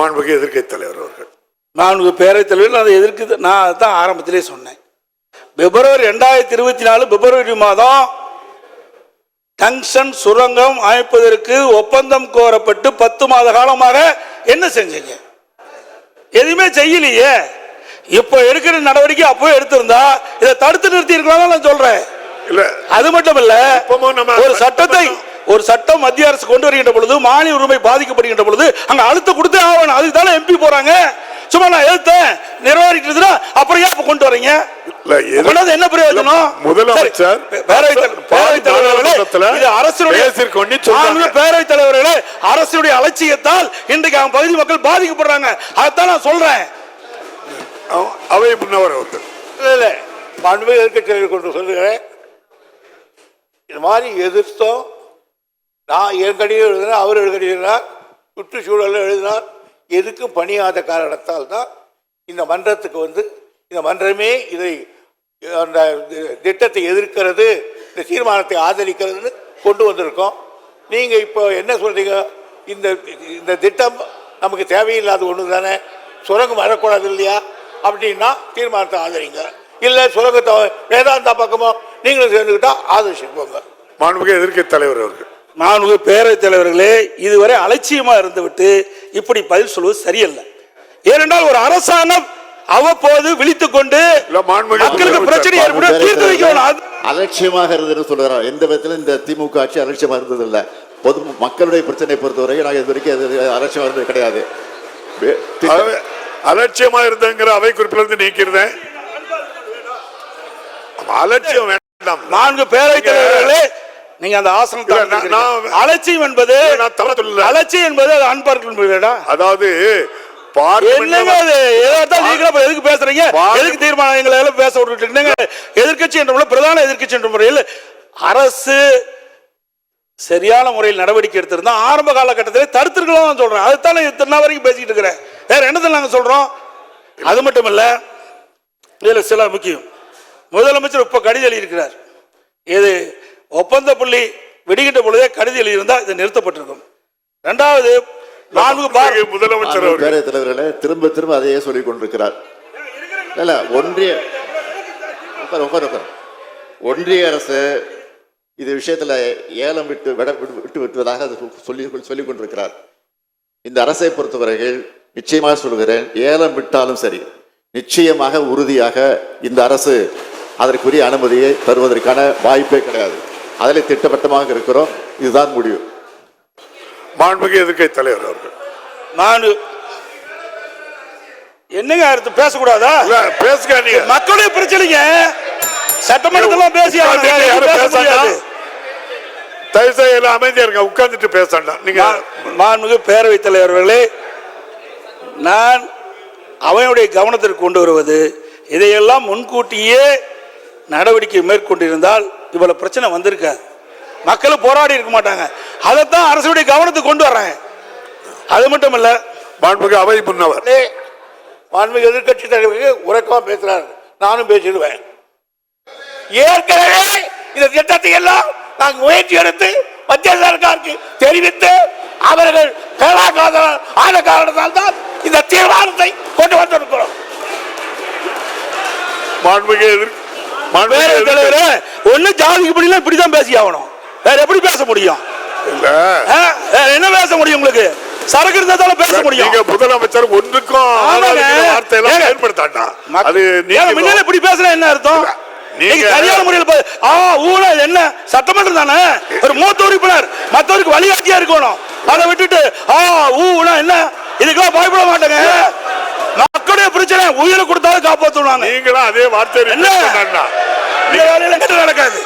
மாண்புமிகு எதிர்க்கட்சி தலைவர் அவர்கள். மாண்புமிகு பேரவைத் தலைவர் அதை எதிர்க்கு நான் தான் ஆரம்பத்திலே சொன்னேன். பிப்ரவரி 2024 பிப்ரவரி மாதம் டங்ஷன் சுரங்கம் அமைப்பதற்கு ஒப்பந்தம் கோரப்பட்டு 10 மாத காலமாக என்ன செஞ்சீங்க? எதுவுமே செய்யலையே. இப்ப எடுக்கிற நடவடிக்கை அப்போ எடுத்திருந்தா இதை தடுத்து நிறுத்தி இருக்கலாம் நான் சொல்றேன். அது மட்டும் இல்ல, ஒரு சட்டம் மத்திய அரசு கொண்டு வருகின்ற பொழுது மாநில உரிமை பாதிக்கப்படுகின்ற பொழுது அங்க அழுத்தம் கொடுத்தே ஆகணும். அதுக்கு தானே எம்பி போறாங்க. சும்மா நான் எழுத்தேன் நிர்வாகிக்கிறதுனா அப்புறம் ஏன் கொண்டு வரீங்க? என்ன பிரயோஜனம்? முதலமைச்சர் பேரவைத் தலைவர்களே, அரசுடைய அலட்சியத்தால் இன்றைக்கு அவன் பகுதி மக்கள் பாதிக்கப்படுறாங்க. அதைத்தான் நான் சொல்றேன். அவை முன்னவர் அவர்கள் மாண்புமிகு எதிர்க்கட்சியை கொண்டு சொல்லுகிறேன். இது மாதிரி எதிர்த்தோம். நான் என் கடிதம் எழுதினேன், அவர் எழுதினார், சுற்றுச்சூழல் எழுதினார். எதுக்கும் பணியாத காரணத்தால் தான் இந்த மன்றத்துக்கு வந்து இந்த மன்றமே இதை அந்த திட்டத்தை எதிர்க்கிறது, இந்த தீர்மானத்தை ஆதரிக்கிறதுன்னு கொண்டு வந்திருக்கோம். நீங்கள் இப்போ என்ன சொல்றீங்க? இந்த திட்டம் நமக்கு தேவையில்லாத ஒன்று தானே, சுரங்கம் வரக்கூடாது இல்லையா அப்படின்னா தீர்மானத்தை ஆதரிங்க. இல்லை சுரங்கத்தை வேதாந்தா பக்கமோ நீங்களும் சேர்ந்துக்கிட்டா ஆதரிச்சுக்கோங்க. மாண்புமிகு எதிர்க்கட்சி தலைவர் அவர்கள். மாண்புமிகு பேரவைத் தலைவர்களே, இதுவரை அலட்சியமா இருந்துவிட்டு இப்படி பதில் சொல்வது சரியல்ல. ஏனென்றால் ஒரு அரசாங்கம் அவ்வப்போது விழித்துக் கொண்டு மக்களுக்கு பிரச்சனை ஏற்படும் தீர்த்து வைக்கணும். அலட்சியமாக இருந்தது சொல்றார். எந்த விதத்திலும் இந்த திமுக ஆட்சி அலட்சியமா இருந்தது இல்ல. பொது மக்களுடைய பிரச்சனை பொறுத்தவரை நாங்கள் இது வரைக்கும் அலட்சியமா இருந்தது கிடையாது. அலட்சியமா இருந்தங்கிற அவை குறிப்பிலிருந்து நீக்கிறேன். அலட்சியம் வேண்டாம். நான்கு பேரவைத் தலைவர்களே, நீங்க அந்த ஆசனம் அலட்சியம் என்பது அலட்சியம் என்பது அது அன்பார்க்க. அதாவது எதுக்கு பேசுறீங்க? எதுக்கு தீர்மானங்களை பேச விட்டுட்டு எதிர்கட்சி என்ற முறையில் பிரதான எதிர்கட்சி என்ற முறையில் அரசு சரியான முறையில் நடவடிக்கை எடுத்திருந்தா ஆரம்ப காலகட்டத்தில் தடுத்திருக்கலாம் சொல்றேன். அதுதான் இத்தனை வரைக்கும் பேசிட்டு இருக்கிறேன். வேற என்னதான் நாங்க சொல்றோம்? அது மட்டும் இல்ல, இதுல சில முக்கியம். முதலமைச்சர் இப்ப கடிதம் எழுதியிருக்கிறார். இது ஒப்பந்த புள்ளி வெடிக்கின்ற பொழுதே கடிதம் எழுதியிருந்தா இது நிறுத்தப்பட்டிருக்கும். இரண்டாவது, முதலமைச்சர் பேரவைத் தலைவர்களே திரும்ப திரும்ப அதையே சொல்லிக் கொண்டிருக்கிறார். இல்ல ஒன்றிய அரசு இது விஷயத்துல ஏலம் விட்டு விட்டுவதாக சொல்லிக் கொண்டிருக்கிறார். இந்த அரசை பொறுத்தவரையில் நிச்சயமாக சொல்கிறேன், ஏலம் விட்டாலும் சரி நிச்சயமாக உறுதியாக இந்த அரசு அதற்குரிய அனுமதியை தருவதற்கான வாய்ப்பே கிடையாது. அதில் திட்டவட்டமாக இருக்கிறோம். இதுதான் முடிவு. மாண்புமிகு எதிர்க்கட்சி தலைவர் அவர்கள். நான் என்னங்க அடுத்து பேசக்கூடாதா? பேசுங்க. நீங்க மக்களுடைய பிரச்சனைங்க சட்டமன்றத்தில் பேசி தயவுசெய்து அமைதியா இருங்க, உட்கார்ந்துட்டு பேசணும். நீங்க மாண்புமிகு பேரவைத் தலைவர்களே, நான் அவையுடைய கவனத்திற்கு கொண்டு வருவது, இதையெல்லாம் முன்கூட்டியே நடவடிக்கை மேற்கொண்டிருந்தால் இவ்வளவு பிரச்சனை வந்திருக்காது. மக்கள் போராடி இருக்க மாட்டாங்க. அதைத்தான் அரசுடைய கவனத்துக்கு கொண்டு வர்றாங்க. அது மட்டும் இல்ல, மாண்புமிகு அவை முன்னவர் மாண்புமிகு எதிர்க்கட்சி தலைவருக்கு உறக்கமா பேசுறாரு. நானும் பேசிடுவேன். ஏற்கனவே இந்த திட்டத்தை எல்லாம் நாங்கள் முயற்சி எடுத்து மத்திய சர்க்காருக்கு தெரிவித்து அவர்கள் ஆன காரணத்தால் தான் இந்த தீர்மானத்தை கொண்டு வந்திருக்கிறோம். ஒண்ணு ஜாதிக்கு படியல இப்படிதான் பேசி ஆகணும். வேற எப்படி பேச முடியும்? என்ன பேச முடியும்? உங்களுக்கு சரக்கு இருந்தாலும் பேச முடியும். முதலமைச்சர் ஒன்றுக்கும் வார்த்தையெல்லாம் ஏற்படுத்தாண்டா. அது முன்னால இப்படி பேசுற என்ன அர்த்தம்? சரியான முறையில் என்ன சட்டமன்றம் தானே, ஒரு மூத்த உறுப்பினர் மற்றவருக்கு வழிகாட்டியா இருக்கணும். அதை விட்டுட்டு என்ன இதுக்கெல்லாம் பயப்பட மாட்டேங்க. மக்களுடைய பிரச்சனை உயிரை கொடுத்தாலும் காப்பாற்றுவாங்க. நீங்களும் அதே வார்த்தை என்ன நடக்காது.